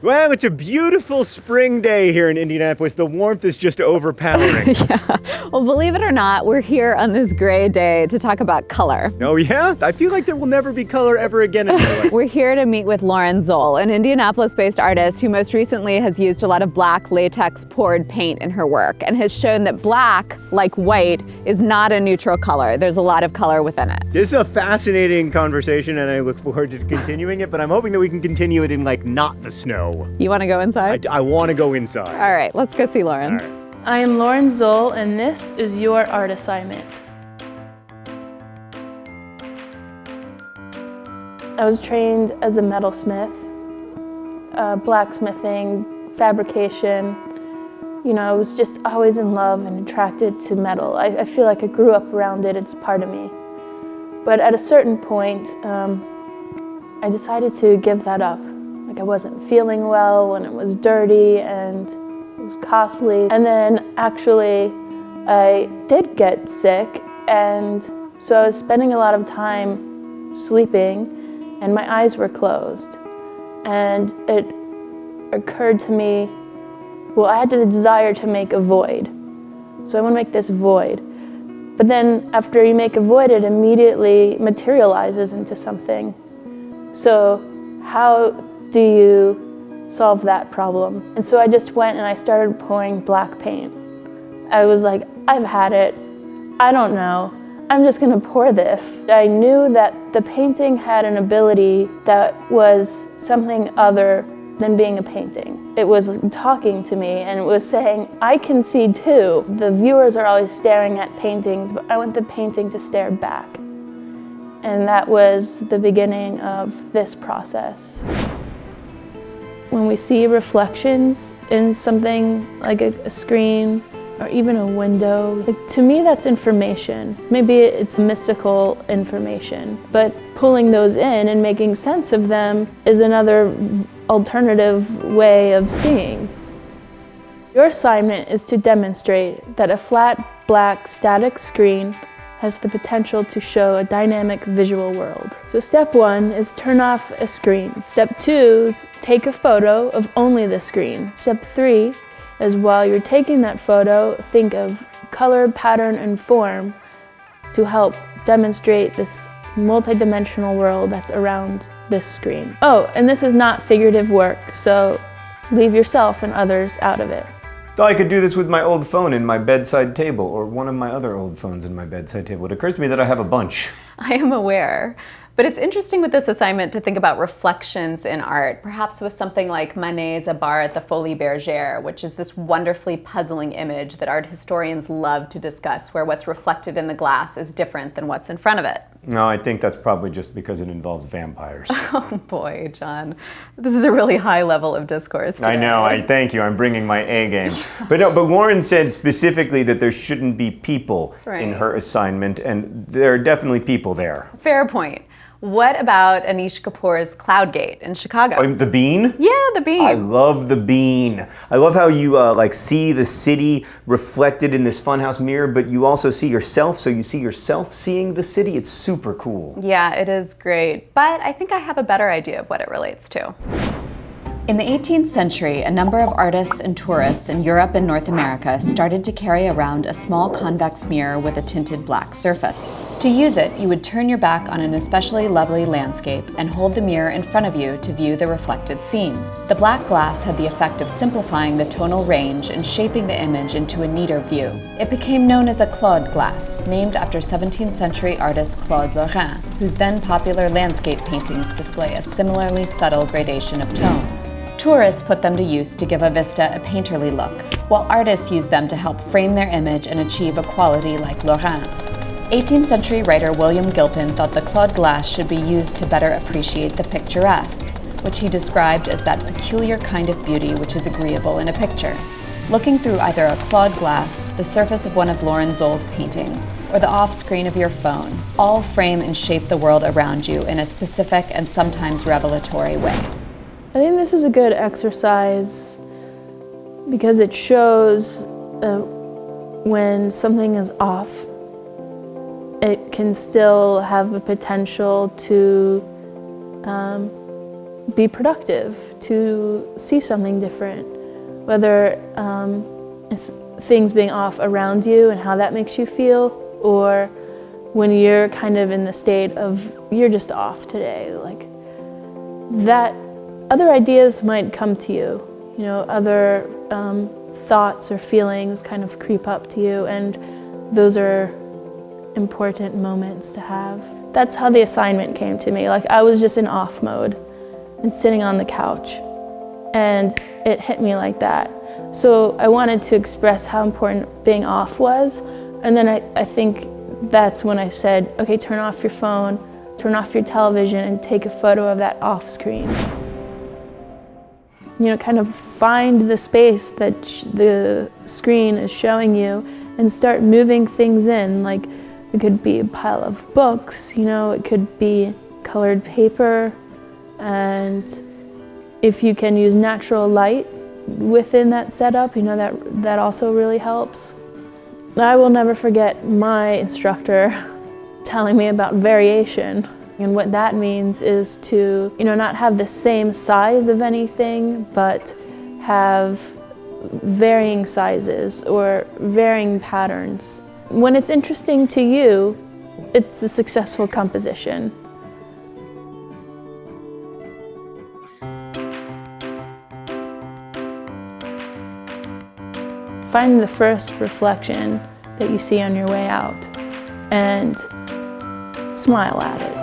Well, it's a beautiful spring day here in Indianapolis. The warmth is just overpowering. Yeah. Well, believe it or not, we're here on this gray day to talk about color. Oh yeah? I feel like there will never be color ever again in my life. We're here to meet with Lauren Zoll, an Indianapolis-based artist who most recently has used a lot of black latex poured paint in her work and has shown that black, like white, is not a neutral color. There's a lot of color within it. This is a fascinating conversation and I look forward to continuing it, but I'm hoping that we can continue it in not the snow. You want to go inside? I want to go inside. All right, let's go see Lauren. All right. I am Lauren Zoll, and this is your art assignment. I was trained as a metalsmith, blacksmithing, fabrication. You know, I was just always in love and attracted to metal. I feel like I grew up around it, it's part of me. But at a certain point, I decided to give that up. I wasn't feeling well when it was dirty and it was costly. And then actually I did get sick, and so I was spending a lot of time sleeping and my eyes were closed. And it occurred to me, well, I had the desire to make a void. So I want to make this void. But then after you make a void, it immediately materializes into something. So how do you solve that problem? And so I just went and I started pouring black paint. I was like, I've had it. I don't know. I'm just gonna pour this. I knew that the painting had an ability that was something other than being a painting. It was talking to me and it was saying, I can see too. The viewers are always staring at paintings, but I want the painting to stare back. And that was the beginning of this process. When we see reflections in something like a screen or even a window, to me that's information. Maybe it's mystical information, but pulling those in and making sense of them is another alternative way of seeing. Your assignment is to demonstrate that a flat, black, static screen has the potential to show a dynamic visual world. So step 1 is turn off a screen. Step 2 is take a photo of only the screen. Step 3 is while you're taking that photo, think of color, pattern, and form to help demonstrate this multidimensional world that's around this screen. Oh, and this is not figurative work, so leave yourself and others out of it. I could do this with my old phone in my bedside table, or one of my other old phones in my bedside table. It occurs to me that I have a bunch. I am aware. But it's interesting with this assignment to think about reflections in art, perhaps with something like Manet's A Bar at the Folies-Bergeres, which is this wonderfully puzzling image that art historians love to discuss, where what's reflected in the glass is different than what's in front of it. No, I think that's probably just because it involves vampires. Oh boy, John. This is a really high level of discourse today. I know, thank you, I'm bringing my A game. But no, but Lauren said specifically that there shouldn't be people in her assignment, and there are definitely people there. Fair point. What about Anish Kapoor's Cloudgate in Chicago? Oh, the bean? Yeah, the bean. I love the bean. I love how you see the city reflected in this funhouse mirror, but you also see yourself, so you see yourself seeing the city. It's super cool. Yeah, it is great. But I think I have a better idea of what it relates to. In the 18th century, a number of artists and tourists in Europe and North America started to carry around a small convex mirror with a tinted black surface. To use it, you would turn your back on an especially lovely landscape and hold the mirror in front of you to view the reflected scene. The black glass had the effect of simplifying the tonal range and shaping the image into a neater view. It became known as a Claude glass, named after 17th century artist Claude Lorrain, whose then popular landscape paintings display a similarly subtle gradation of tones. Tourists put them to use to give a vista a painterly look, while artists used them to help frame their image and achieve a quality like Lorrain's. 18th century writer William Gilpin thought the Claude glass should be used to better appreciate the picturesque, which he described as that peculiar kind of beauty which is agreeable in a picture. Looking through either a Claude glass, the surface of one of Lauren Zoll's paintings, or the off-screen of your phone, all frame and shape the world around you in a specific and sometimes revelatory way. I think this is a good exercise because it shows when something is off, it can still have a potential to be productive, to see something different, whether it's things being off around you and how that makes you feel, or when you're kind of in the state of you're just off today, like that other ideas might come to you, you know, other thoughts or feelings kind of creep up to you, and those are important moments to have. That's how the assignment came to me. Like I was just in off mode and sitting on the couch, and it hit me like that. So I wanted to express how important being off was, and then I think that's when I said, okay, turn off your phone, turn off your television, and take a photo of that off screen. You know, kind of find the space that the screen is showing you and start moving things in. Like it could be a pile of books, you know, it could be colored paper, and if you can use natural light within that setup, you know, that also really helps. I will never forget my instructor telling me about variation. And what that means is to, you know, not have the same size of anything, but have varying sizes or varying patterns. When it's interesting to you, it's a successful composition. Find the first reflection that you see on your way out and smile at it.